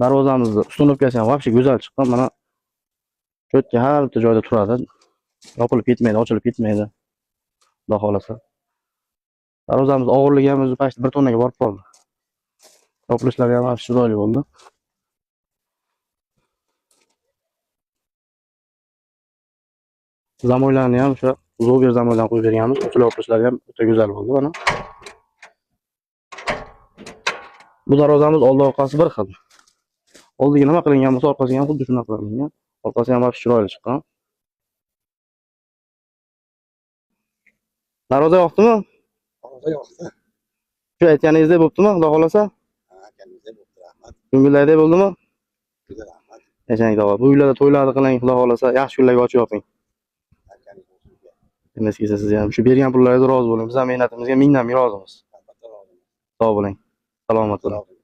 Darvozamizni ustunovkasi ham вообще go'zal chiqqan. Mana cho'tka har bitta joyda turadi. Yopilib ketmaydi, ochilib ketmaydi. Xudo xolasa. Darvozamiz og'irligi ham o'zi past 1 tonnaga borib qoldi. Yopilishlari ham chiroyli bo'ldi. Zamoylarni ham o'sha zober zamoydan qo'yib berganmiz. Ochilib yopilishlari ham o'ta go'zal bo'ldi mana. Bu darvozamiz oldi orqasi bir xil. Oldiga nima qilingan bo'lsa, orqasiga ham xuddi shunaqa qilingan. Orqasi ham вообще chiroyli chiqqan. Darvoza yoqdimi? Darvoza yoqdi. Shu aytganingizdek bo'ptimi, xudo xolasa? Ha, aytganingizdek bo'pti, rahmat. Ko'ngildagidek bo'ldimi? Juda rahmat. Yashang tog'a. Bu uylarda to'ylarni qiling, xudo xolasa, yaxshi kunlarga ochib yoping. Aytganingizdek. Emas kelsa siz ham shu bergan pullaringizga rozi bo'ling. Biz ham mehnatimizga mingdan ming rozimiz. Albatta rozimiz. Sog' bo'ling. Salomat bo'ling.